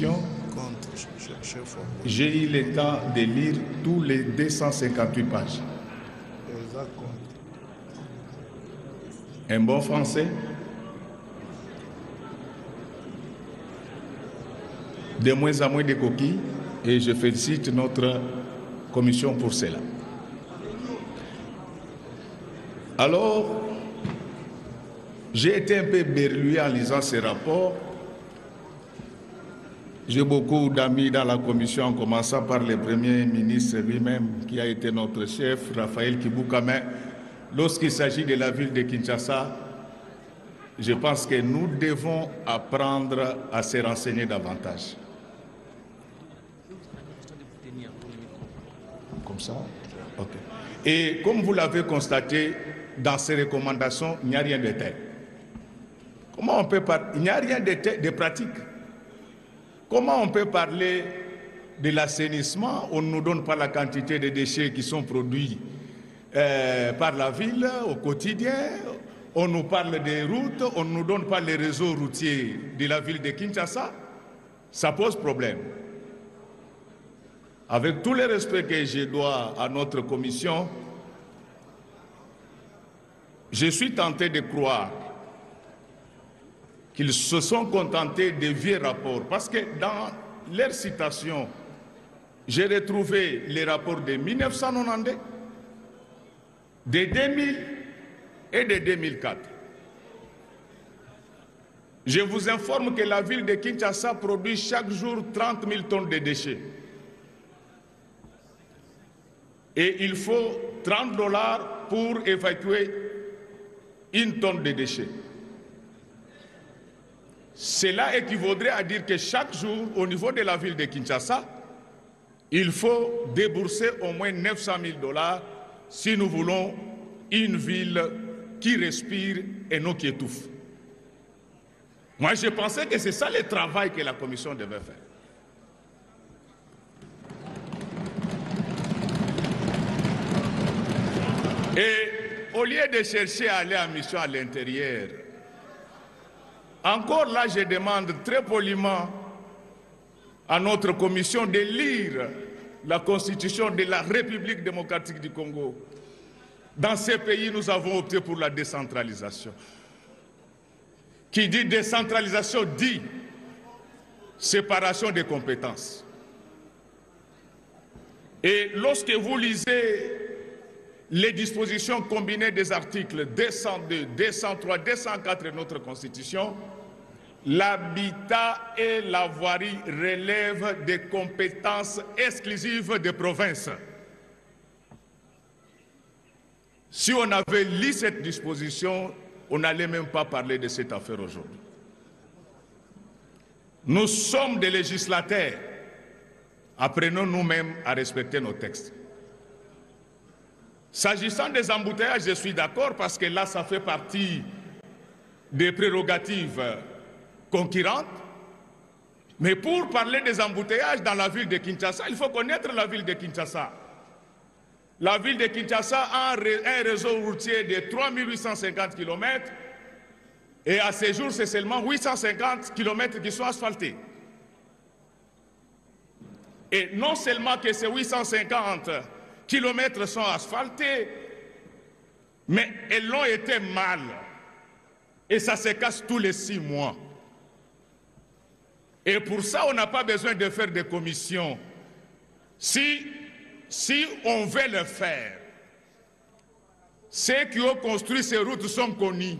commission, j'ai eu le temps de lire tous les 258 pages. Un bon français, de moins en moins de coquilles, et je félicite notre commission pour cela. Alors, j'ai été un peu berlué en lisant ces rapports. J'ai beaucoup d'amis dans la commission, en commençant par le Premier ministre lui-même, qui a été notre chef, Raphaël Kibouka. Mais lorsqu'il s'agit de la ville de Kinshasa, je pense que nous devons apprendre à se renseigner davantage. Comme ça? Ok. Et comme vous l'avez constaté, dans ces recommandations, il n'y a rien de tel. Comment on peut parler? Il n'y a rien de pratique. Comment on peut parler de l'assainissement? On ne nous donne pas la quantité de déchets qui sont produits par la ville au quotidien. On nous parle des routes, on ne nous donne pas les réseaux routiers de la ville de Kinshasa. Ça pose problème. Avec tout le respect que je dois à notre commission, je suis tenté de croire qu'ils se sont contentés de vieux rapports, parce que dans leur citation, j'ai retrouvé les rapports de 1992, de 2000 et de 2004. Je vous informe que la ville de Kinshasa produit chaque jour 30 000 tonnes de déchets. Et il faut 30 $ pour évacuer une tonne de déchets. Cela équivaudrait à dire que chaque jour, au niveau de la ville de Kinshasa, il faut débourser au moins 900 000 $ si nous voulons une ville qui respire et non qui étouffe. Moi, je pensais que c'est ça le travail que la commission devait faire. Et au lieu de chercher à aller en mission à l'intérieur, encore là, je demande très poliment à notre commission de lire la constitution de la République démocratique du Congo. Dans ces pays, nous avons opté pour la décentralisation. Qui dit décentralisation dit séparation des compétences. Et lorsque vous lisez les dispositions combinées des articles 202, 203, 204 de notre Constitution, l'habitat et la voirie relèvent des compétences exclusives des provinces. Si on avait lu cette disposition, on n'allait même pas parler de cette affaire aujourd'hui. Nous sommes des législateurs. Apprenons nous-mêmes à respecter nos textes. S'agissant des embouteillages, je suis d'accord parce que là, ça fait partie des prérogatives concurrentes. Mais pour parler des embouteillages dans la ville de Kinshasa, il faut connaître la ville de Kinshasa. La ville de Kinshasa a un réseau routier de 3850 km et à ce jour, c'est seulement 850 km qui sont asphaltés. Et non seulement que ces 850 kilomètres sont asphaltés, mais elles l'ont été mal. Et ça se casse tous les 6 mois. Et pour ça, on n'a pas besoin de faire des commissions. Si on veut le faire, ceux qui ont construit ces routes sont connus.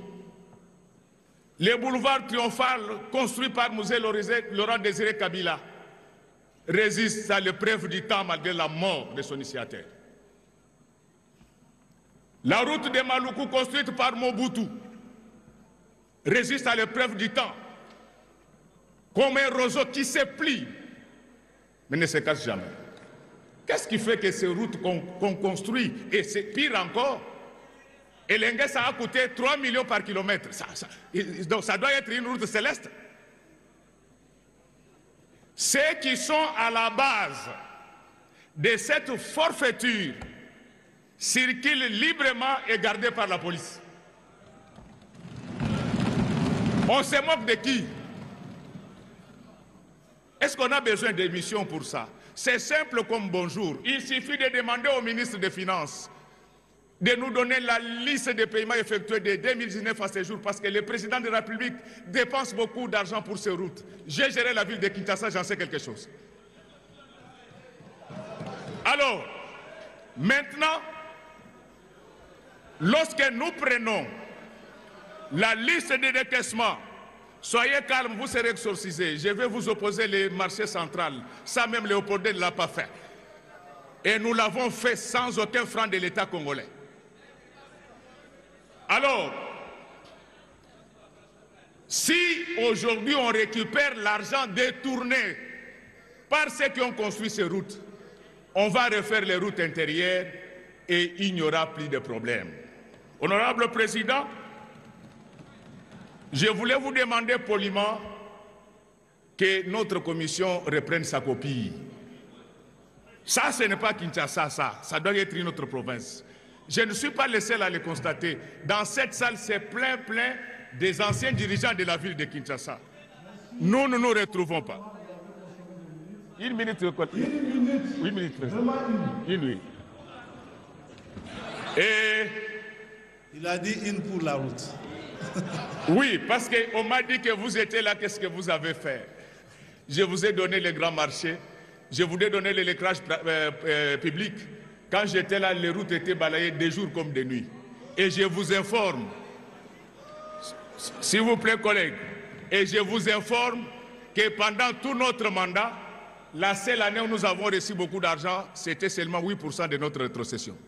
Les boulevards triomphales construits par Musée Laurent Désiré Kabila résistent à l'épreuve du temps malgré la mort de son initiateur. La route de Maluku construite par Mobutu résiste à l'épreuve du temps comme un roseau qui se plie mais ne se casse jamais. Qu'est-ce qui fait que ces routes qu'on construit, et c'est pire encore, Elengue, ça a coûté 3 millions par kilomètre. Donc ça doit être une route céleste. Ceux qui sont à la base de cette forfaiture circulent librement et gardés par la police. On se moque de qui? Est-ce qu'on a besoin d'émissions pour ça? C'est simple comme bonjour. Il suffit de demander au ministre des Finances de nous donner la liste des paiements effectués de 2019 à ce jour, parce que le président de la République dépense beaucoup d'argent pour ces routes. J'ai géré la ville de Kinshasa, j'en sais quelque chose. Alors, maintenant, lorsque nous prenons la liste des décaissements, soyez calme, vous serez exorcisés. Je vais vous opposer les marchés centrales. Ça même Léopoldin ne l'a pas fait. Et nous l'avons fait sans aucun franc de l'État congolais. Alors, si aujourd'hui on récupère l'argent détourné par ceux qui ont construit ces routes, on va refaire les routes intérieures et il n'y aura plus de problème. Honorable Président, je voulais vous demander poliment que notre commission reprenne sa copie. Ça, ce n'est pas Kinshasa, ça doit être une autre province. Je ne suis pas le seul à le constater. Dans cette salle, c'est plein des anciens dirigeants de la ville de Kinshasa. Nous ne nous retrouvons pas. Une minute, président. Une minute. Et il a dit une pour la route. Oui, parce qu'on m'a dit que vous étiez là, qu'est-ce que vous avez fait? Je vous ai donné les grands marchés, je vous ai donné l'éclairage public. Quand j'étais là, les routes étaient balayées de jour comme de nuit. Et je vous informe, s'il vous plaît collègues, et je vous informe que pendant tout notre mandat, la seule année où nous avons reçu beaucoup d'argent, c'était seulement 8% de notre rétrocession.